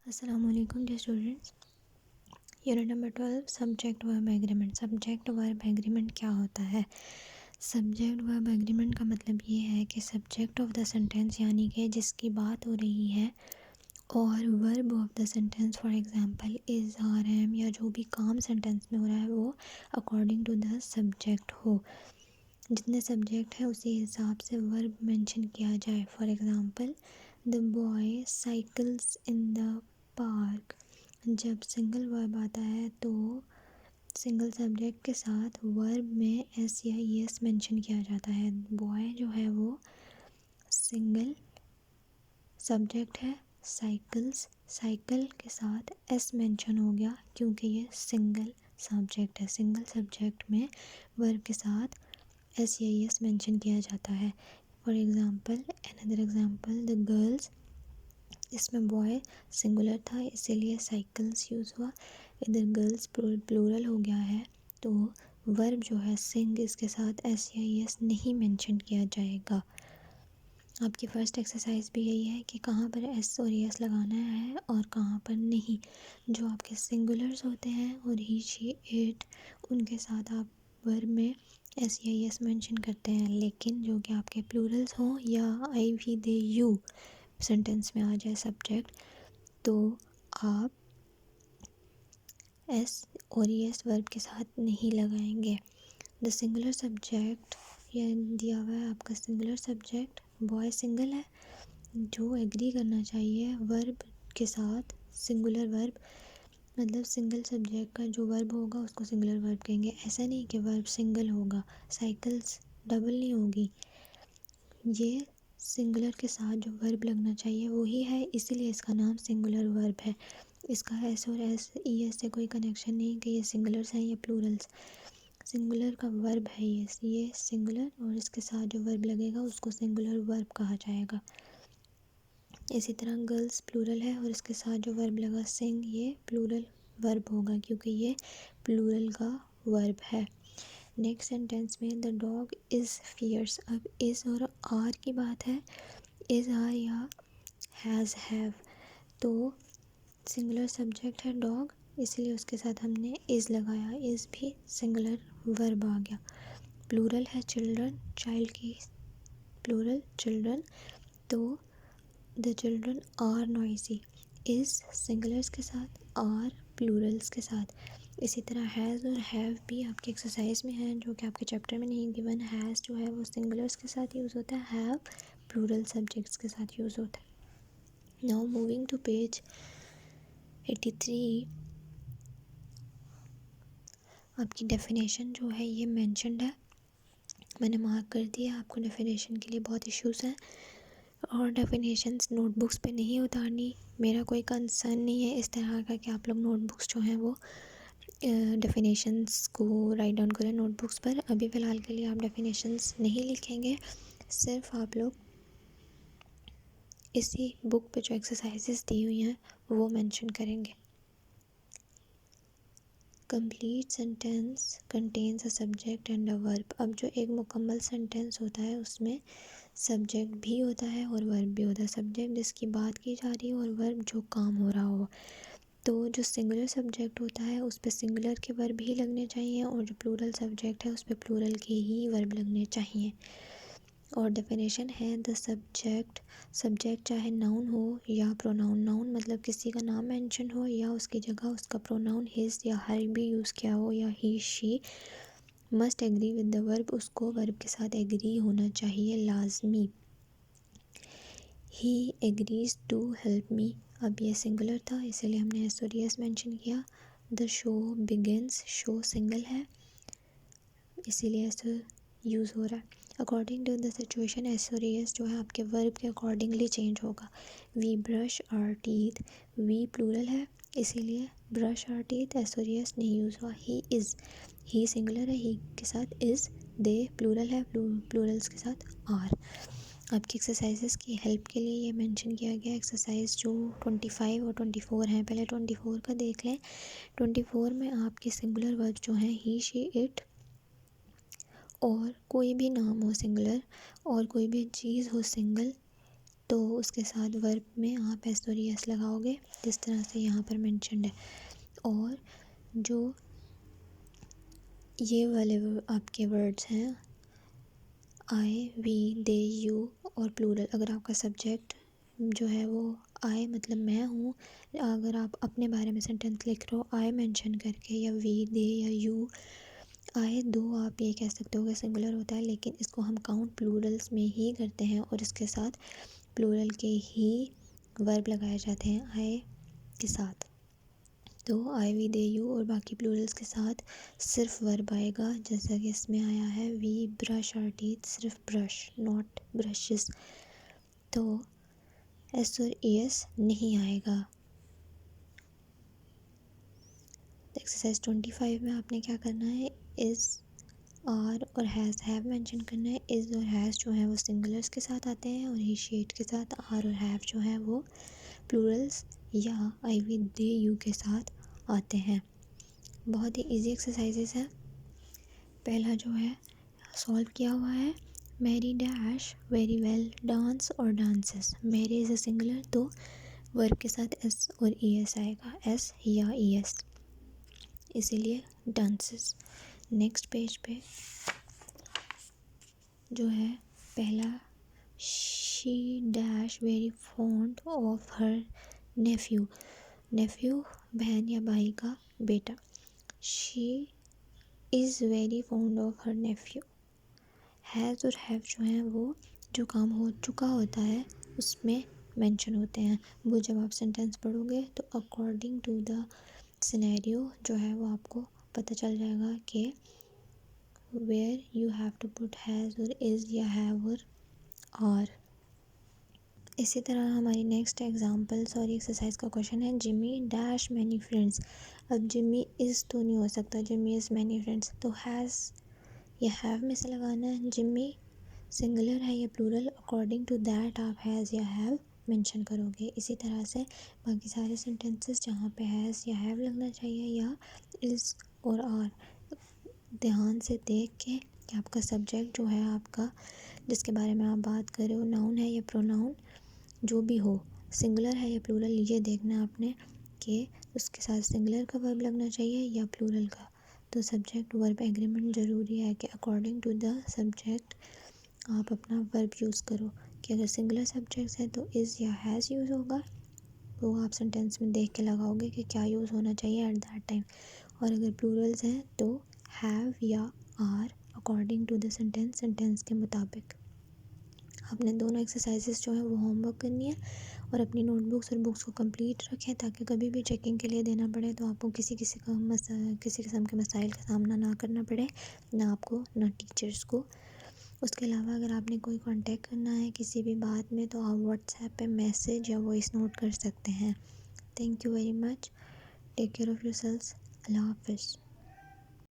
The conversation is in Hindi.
अस्सलामुअलैकुम dear students. Unit number 12 subject verb agreement. Subject verb agreement क्या होता है? सब्जेक्ट वर्ब एग्रीमेंट का मतलब ये है कि सब्जेक्ट ऑफ द सेंटेंस यानी कि जिसकी बात हो रही है और verb of the sentence for example is are am या जो भी काम सेंटेंस में हो रहा है वो अकॉर्डिंग टू द सब्जेक्ट हो। जितने सब्जेक्ट है उसी हिसाब से वर्ब मेंशन किया जाए। For example the boy cycles in the park. जब सिंगल वर्ब आता है तो सिंगल सब्जेक्ट के साथ वर्ब में एस या एस मेंशन किया जाता है। बॉय जो है वो सिंगल सब्जेक्ट है, साइकिल्स साइकिल के साथ एस मेंशन हो गया क्योंकि ये सिंगल सब्जेक्ट है। सिंगल सब्जेक्ट में वर्ब के साथ एस या एस मेंशन किया जाता है। For example another example the girls, इसमें बॉय सिंगुलर था इसीलिए साइकिल्स यूज़ हुआ। इधर गर्ल्स प्लूरल हो गया है तो वर्ब जो है सिंग इसके साथ एस या एस नहीं मेंशन किया जाएगा। आपकी फ़र्स्ट एक्सरसाइज भी यही है कि कहाँ पर एस और एस लगाना है और कहाँ पर नहीं। जो आपके सिंगुलर्स होते हैं और ही शी इट उनके साथ आप वर्ब में एस या एस मेंशन करते हैं, लेकिन जो कि आपके प्लूरल्स हों या आई वी दे यू सेंटेंस में आ जाए सब्जेक्ट तो आप एस और एस वर्ब के साथ नहीं लगाएंगे। द सिंगुलर सब्जेक्ट या दिया हुआ है आपका सिंगुलर सब्जेक्ट बॉय सिंगल है, जो एग्री करना चाहिए वर्ब के साथ सिंगुलर वर्ब, मतलब सिंगल सब्जेक्ट का जो वर्ब होगा उसको सिंगुलर वर्ब कहेंगे। ऐसा नहीं कि वर्ब सिंगल होगा, साइकिल्स डबल नहीं होगी। ये सिंगुलर के साथ जो वर्ब लगना चाहिए वही है, इसीलिए इसका नाम सिंगुलर वर्ब है। इसका एस और एस ई एस से कोई कनेक्शन नहीं कि ये सिंगुलर्स हैं या प्लूरल्स। सिंगुलर का वर्ब है ये सिंगुलर और इसके साथ जो वर्ब लगेगा उसको सिंगुलर वर्ब कहा जाएगा। इसी तरह गर्ल्स प्लूरल है और इसके साथ जो वर्ब लगा सिंग ये प्लूरल वर्ब होगा क्योंकि ये प्लूरल का वर्ब है। नेक्स्ट सेंटेंस में द डॉग इज़ फियर्स। अब इज़ और आर की बात है, इज़ आर या हैज़ हैव, तो सिंगुलर सब्जेक्ट है डॉग इसलिए उसके साथ हमने इज़ लगाया, इज़ भी सिंगुलर वर्ब आ गया। प्लूरल है चिल्ड्रन, चाइल्ड की प्लूरल चिल्ड्रन, तो the children are noisy, is singulars के साथ आर प्लूरल्स के साथ। इसी तरह हैज़ और हैव भी आपकी एक्सरसाइज में है जो कि आपके चैप्टर में नहीं गिवन। हैज़ जो है वो सिंगुलर्स के साथ यूज़ होता है, हैव प्लूरल सब्जेक्ट्स के साथ यूज़ होता है। नाउ मूविंग टू पेज 83, आपकी डेफिनेशन जो है ये मेंशन्ड है, मैंने मार्क कर दिया। आपको डेफिनेशन के लिए बहुत इश्यूज़ हैं और डेफिनेशंस नोटबुक्स पे नहीं उतारनी, मेरा कोई कंसर्न नहीं है इस तरह का कि आप लोग नोटबुक्स जो हैं वो डेफिनेशंस को राइट डाउन करें नोटबुक्स पर। अभी फ़िलहाल के लिए आप डेफिनेशंस नहीं लिखेंगे, सिर्फ आप लोग इसी बुक पे जो एक्सरसाइजेस दी हुई हैं वो मेंशन करेंगे। Complete sentence contains a subject and a verb. अब जो एक मुकम्मल सेंटेंस होता है उसमें सब्जेक्ट भी होता है और वर्ब भी होता है। सब्जेक्ट जिसकी बात की जा रही है और वर्ब जो काम हो रहा हो। तो जो सिंगुलर सब्जेक्ट होता है उस पर सिंगुलर के वर्ब ही लगने चाहिए और जो प्लूरल सब्जेक्ट है उस पर प्लूरल के ही वर्ब लगने चाहिए। और डेफिनेशन है द सब्जेक्ट चाहे नाउन हो या प्रोनाउन। नाउन मतलब किसी का नाम मेंशन हो या उसकी जगह उसका प्रोनाउन हिज या हर भी यूज़ किया हो या he she must agree with the verb, उसको वर्ब के साथ एग्री होना चाहिए लाजमी। He agrees to help me, अब ये सिंगुलर था इसलिए हमने एस और एस मेंशन किया। The show begins, show single है इसीलिए एस यूज़ हो रहा है। According to the situation s और एस जो है आपके वर्ब के अकॉर्डिंगली चेंज होगा। We brush our teeth, we plural है इसीलिए ब्रश आवर टीथ एस और एस नहीं यूज़ हुआ। ही इज़, ही सिंगुलर है, ही के साथ इज़, दे प्लूरल है, प्लूरल्स के साथ आर। आपकी एक्सरसाइजेस की हेल्प के लिए ये मेंशन किया गया एक्सरसाइज जो 25 और 24 हैं। पहले 24 का देख लें। 24 में आपके सिंगुलर वर्ब जो हैं ही शी इट और कोई भी नाम हो सिंगुलर और कोई भी चीज़ हो सिंगल तो उसके साथ वर्ब में आप एस और एस लगाओगे जिस तरह से यहाँ पर मेंशन्ड है। और जो ये वाले आपके वर्ड्स हैं आई, वी, दे, यू और प्लूरल, अगर आपका सब्जेक्ट जो है वो आई मतलब मैं हूँ, अगर आप अपने बारे में सेंटेंस लिख रहे हो आई मेंशन करके, या वी, दे या यू, आई दो आप ये कह सकते हो कि सिंगुलर होता है, लेकिन इसको हम काउंट प्लूरल्स में ही करते हैं और इसके साथ प्लूरल के ही वर्ब लगाए जाते हैं आई के साथ। तो आई, वी, दे, यू और बाकी प्लूरल्स के साथ सिर्फ वर्ब आएगा, जैसा कि इसमें आया है वी ब्रश आवर टीथ, सिर्फ ब्रश नॉट ब्रशेस। तो एस और एस नहीं आएगा। एक्सरसाइज 25 में आपने क्या करना है, इज़, आर और हैव मेंशन करना है। इज़ और हैज़ जो है वो सिंगुलर्स के साथ आते हैं और ही शीट के साथ। आर और हैव जो है वो प्लूरल्स या आई, वी, दे, यू के साथ आते हैं। बहुत ही इजी एक्सरसाइजेस है। पहला जो है सॉल्व किया हुआ है, Mary dash very well dance और dances. Mary is a singular तो वर्ब के साथ एस और ई एस आएगा, एस या ई एस, इसीलिए डांसेस। नेक्स्ट पेज पे जो है पहला, she dash very fond of her nephew. Nephew बहन या भाई का बेटा। She is very fond of her nephew. Has और हैव जो हैं वो जो काम हो चुका होता है उसमें मेंशन होते हैं। वो जब आप सेंटेंस पढ़ोगे तो अकॉर्डिंग टू द सिनेरियो जो है वो आपको पता चल जाएगा कि where you have to put has और इज़ या हैव और आर। इसी तरह हमारी नेक्स्ट एग्जांपल्स और एक्सरसाइज का क्वेश्चन है, जिमी डैश मैनी फ्रेंड्स। अब जिमी इज़ तो नहीं हो सकता, जिमी इज़ मैनी फ्रेंड्स, तो हैज़ या हैव में से लगाना है। जिमी सिंगुलर है या प्लूरल, अकॉर्डिंग टू दैट आप हैज़ या हैव मेंशन करोगे। इसी तरह से बाकी सारे सेंटेंसेस जहाँ पे हैज़ या हैव लगना चाहिए या इज़ और आर, ध्यान से देख के कि आपका सब्जेक्ट जो है आपका जिसके बारे में आप बात कर रहे हो, नाउन है या प्रोनाउन, जो भी हो, सिंगुलर है या प्लूरल, ये देखना आपने कि उसके साथ सिंगुलर का वर्ब लगना चाहिए या प्लूरल का। तो सब्जेक्ट वर्ब एग्रीमेंट ज़रूरी है कि अकॉर्डिंग टू द सब्जेक्ट आप अपना वर्ब यूज़ करो। कि अगर सिंगुलर सब्जेक्ट्स हैं तो इज़ या हैज़ यूज़ होगा, तो आप सेंटेंस में देख के लगाओगे कि क्या यूज़ होना चाहिए एट दैट टाइम। और अगर प्लूरल्स हैं तो हैव या are according to the sentence के मुताबिक। आपने दोनों एक्सरसाइजेस जो है वो होमवर्क करनी है और अपनी नोटबुक्स और बुक्स को कंप्लीट रखें ताकि कभी भी चेकिंग के लिए देना पड़े तो आपको किसी किस्म के मसाइल का सामना ना करना पड़े, ना आपको ना टीचर्स को। उसके अलावा अगर आपने कोई कांटेक्ट करना है किसी भी बात में तो आप व्हाट्सएप पे मैसेज या वॉइस नोट कर सकते हैं। Thank you very much. Take care of yourselves. अल्लाह हाफ़िज़।